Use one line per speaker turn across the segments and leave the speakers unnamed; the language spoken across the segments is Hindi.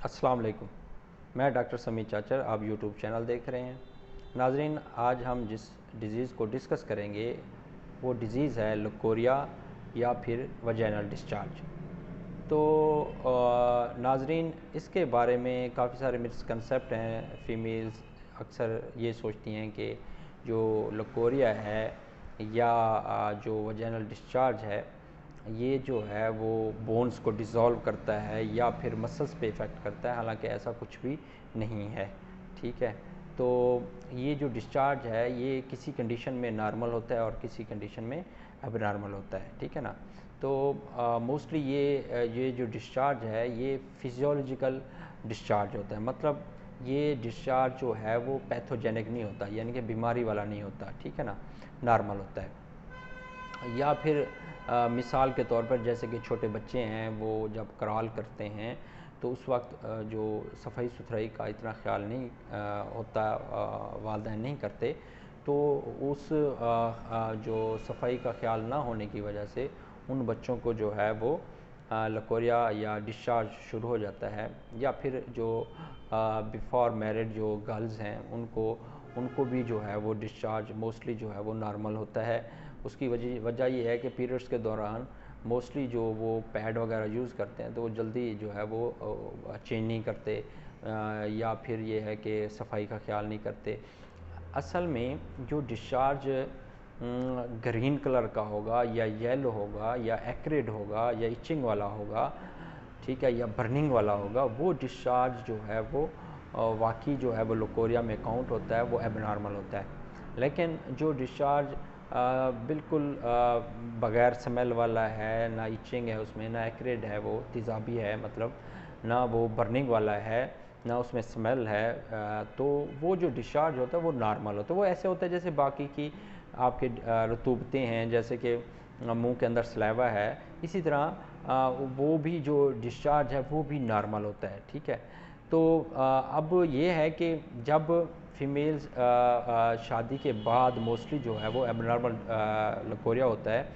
अस्सलाम वालेकुम। मैं डॉक्टर समीर चाचर, आप यूट्यूब चैनल देख रहे हैं। नाजरीन, आज हम जिस डिज़ीज़ को डिस्कस करेंगे वो डिज़ीज़ है लकोरिया या फिर वजाइनल डिस्चार्ज। तो नाजरीन, इसके बारे में काफ़ी सारे मिसकंसेप्ट हैं। फ़ीमेल्स अक्सर ये सोचती हैं कि जो लकोरिया है या जो वजाइनल डिस्चार्ज है, ये जो है वो बोन्स को डिज़ोल्व करता है या फिर मसल्स पे इफ़ेक्ट करता है। हालांकि ऐसा कुछ भी नहीं है। ठीक है, तो ये जो डिस्चार्ज है ये किसी कंडीशन में नॉर्मल होता है और किसी कंडीशन में एबनॉर्मल होता है। ठीक है ना। तो मोस्टली ये जो डिस्चार्ज है ये फिजियोलॉजिकल डिस्चार्ज होता है। मतलब ये डिस्चार्ज जो है वो पैथोजेनिक नहीं होता, यानी कि बीमारी वाला नहीं होता। ठीक है ना, नॉर्मल होता है। या फिर मिसाल के तौर पर जैसे कि छोटे बच्चे हैं वो जब कराल करते हैं तो उस वक्त जो सफाई सुथराई का इतना ख्याल नहीं होता, वालिदैन नहीं करते, तो उस जो सफाई का ख्याल ना होने की वजह से उन बच्चों को जो है वो लकोरिया या डिस्चार्ज शुरू हो जाता है। या फिर जो बिफोर मैरिड जो गर्ल्स हैं उनको उनको भी जो है वो डिस्चार्ज मोस्टली जो है वो नॉर्मल होता है। उसकी वजह ये है कि पीरियड्स के दौरान मोस्टली जो वो पैड वगैरह यूज़ करते हैं तो वो जल्दी जो है वो चेंज नहीं करते, या फिर ये है कि सफाई का ख्याल नहीं करते। असल में जो डिस्चार्ज ग्रीन कलर का होगा या येलो होगा या एक्रिड होगा या इचिंग वाला होगा, ठीक है, या बर्निंग वाला होगा, वो डिस्चार्ज जो है वो वाकई जो है वो लकोरिया में काउंट होता है, वो एबनॉर्मल होता है। लेकिन जो डिस्चार्ज बिल्कुल बग़ैर स्मेल वाला है, ना इचिंग है उसमें, ना एक्रिड है, वो तेज़ाबी है, मतलब ना वो बर्निंग वाला है, ना उसमें स्मेल है, तो वो जो डिस्चार्ज होता है वो नॉर्मल होता है। वो ऐसे होता है जैसे बाकी की आपके रतूबतें हैं, जैसे कि मुंह के अंदर सलाइवा है, इसी तरह वो भी जो डिस्चार्ज है वो भी नॉर्मल होता है। ठीक है, तो अब ये है कि जब फीमेल्स शादी के बाद मोस्टली जो है वो एबनॉर्मल लकोरिया होता है,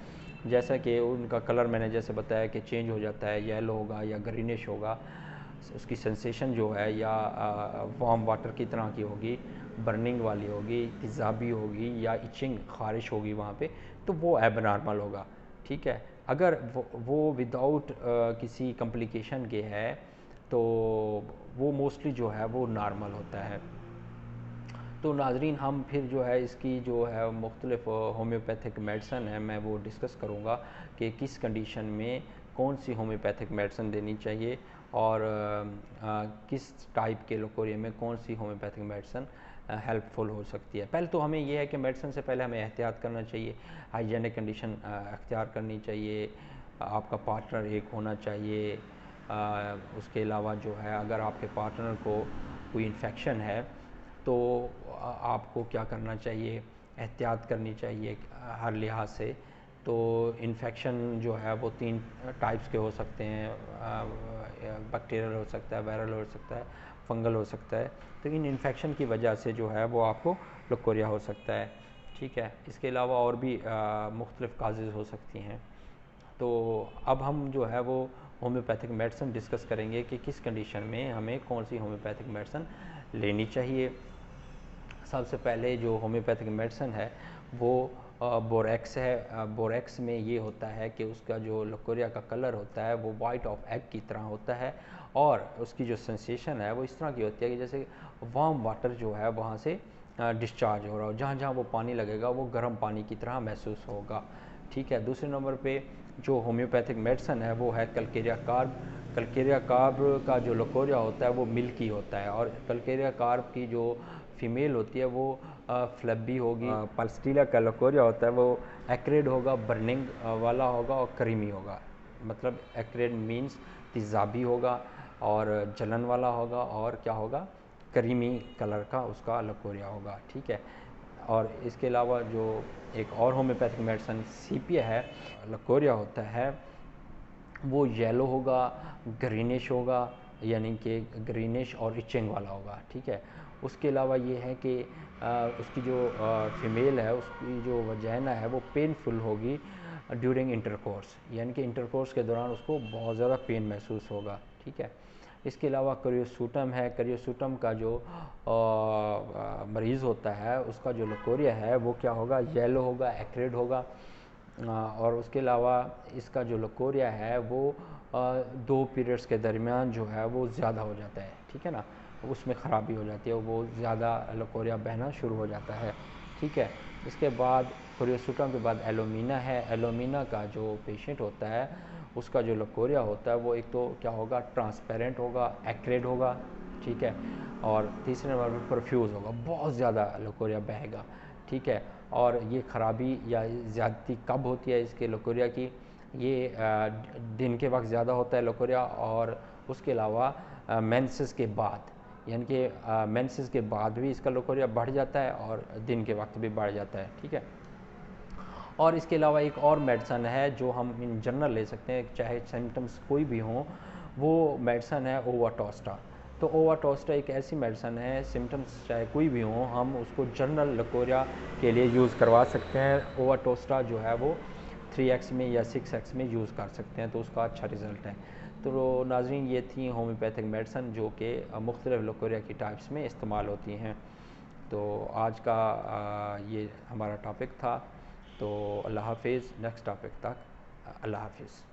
जैसा कि उनका कलर मैंने जैसे बताया कि चेंज हो जाता है, येलो होगा या ग्रीनिश होगा, उसकी सेंसेशन जो है या वार्म वाटर की तरह की होगी, बर्निंग वाली होगी, तेज़ाबी होगी या इचिंग ख़ारिश होगी वहाँ पे, तो वो एबनॉर्मल होगा। ठीक है, अगर वो विदाउट किसी कॉम्प्लिकेशन के है तो वो मोस्टली जो है वो नॉर्मल होता है। तो नाजरीन, हम फिर जो है इसकी जो है मुख्तलिफ होम्योपैथिक मेडिसन है मैं वो डिस्कस करूँगा कि किस कंडीशन में कौन सी होम्योपैथिक मेडिसन देनी चाहिए और किस टाइप के लकोरिया में कौन सी होम्योपैथिक मेडिसन हेल्पफुल हो सकती है। पहले तो हमें यह है कि मेडिसिन से पहले हमें एहतियात करना चाहिए, हाइजेनिक कंडीशन अख्तियार करनी चाहिए, आपका पार्टनर एक होना चाहिए। उसके अलावा जो है अगर आपके पार्टनर को कोई इन्फेक्शन है तो आपको क्या करना चाहिए, एहतियात करनी चाहिए हर लिहाज से। तो इन्फेक्शन जो है वो 3 टाइप्स के हो सकते हैं, बैक्टीरियल हो सकता है, वायरल हो सकता है, फंगल हो सकता है। तो इन इन्फेक्शन की वजह से जो है वो आपको लकोरिया हो सकता है। ठीक है, इसके अलावा और भी मुख्तलिफ काजेज़ हो सकती हैं। तो अब हम जो है वो होम्योपैथिक मेडिसिन डिस्कस करेंगे कि किस कंडीशन में हमें कौन सी होम्योपैथिक मेडिसिन लेनी चाहिए। सबसे पहले जो होम्योपैथिक मेडिसिन है वो बोरेक्स है। बोरेक्स में ये होता है कि उसका जो लकोरिया का कलर होता है वो वाइट ऑफ एग की तरह होता है और उसकी जो सेंसेशन है वो इस तरह की होती है कि जैसे वार्म वाटर जो है वहाँ से डिस्चार्ज हो रहा हो, जहाँ जहाँ वो पानी लगेगा वो गर्म पानी की तरह महसूस होगा। ठीक है, दूसरे नंबर पे जो होम्योपैथिक मेडिसिन है वो है कल्केरिया कार्ब। कल्केरिया कार्ब का जो लकोरिया होता है वो मिल्की होता है और कल्केरिया कार्ब की जो फीमेल होती है वो फ्लैबी होगी। पल्स्टीला का लकोरिया होता है वो एक्रेड होगा, बर्निंग वाला होगा और क्रीमी होगा। मतलब एक्रेड मीन्स तेज़ाबी होगा और जलन वाला होगा, और क्या होगा, क्रीमी कलर का उसका लकोरिया होगा। ठीक है, और इसके अलावा जो एक और होम्योपैथिक मेडिसिन सीपिया है, लकोरिया होता है वो येलो होगा, ग्रीनिश होगा, यानी कि ग्रीनिश और इचिंग वाला होगा। ठीक है, उसके अलावा ये है कि उसकी जो फीमेल है उसकी जो वजाइना है वो पेनफुल होगी ड्यूरिंग इंटरकोर्स, यानी कि इंटरकोर्स के दौरान उसको बहुत ज़्यादा पेन महसूस होगा। ठीक है, इसके अलावा क्रियोसूटम है, क्रियोसूटम का जो मरीज़ होता है उसका जो लकोरिया है वो क्या होगा, येलो होगा, एक्रेड होगा। और उसके अलावा इसका जो लकोरिया है वो 2 पीरियड्स के दरमियान जो है वो ज़्यादा हो जाता है, ठीक है ना, उसमें ख़राबी हो जाती है, वो ज़्यादा लकोरिया बहना शुरू हो जाता है, ठीक है। इसके बाद क्रियोसूटम के बाद एलोमीना है। एलोमीना का जो पेशेंट होता है उसका जो लकोरिया होता है वो एक तो क्या होगा, ट्रांसपेरेंट होगा, एक्रेड होगा, ठीक है, और तीसरे नंबर पर परफ्यूज़ होगा, बहुत ज़्यादा लकोरिया बहेगा, ठीक है। और ये ख़राबी या ज़्यादती कब होती है इसके लकोरिया की, ये दिन के वक्त ज़्यादा होता है लकोरिया, और उसके अलावा मेंसेस के बाद, यानी कि मेंसेस के बाद भी इसका लकोरिया बढ़ जाता है और दिन के वक्त भी बढ़ जाता है, ठीक है। और इसके अलावा एक और मेडिसन है जो हम इन जनरल ले सकते हैं, चाहे सिम्टम्स कोई भी हों, वो मेडिसन है ओवाटोस्टा। तो ओवाटोस्टा एक ऐसी मेडिसन है, सिम्टम्स चाहे कोई भी हों, हम उसको जनरल लकोरिया के लिए यूज़ करवा सकते हैं। ओवाटोस्टा जो है वो 3x में या 6x में यूज़ कर सकते हैं, तो उसका अच्छा रिज़ल्ट है। तो नाज़रीन, ये थी होम्योपैथिक मेडिसन जो कि मुख्तलिफ़ लकोरिया की टाइप्स में इस्तेमाल होती हैं। तो आज का ये हमारा टॉपिक था। तो अल्लाह हाफिज़, नेक्स्ट टॉपिक तक अल्लाह हाफिज़।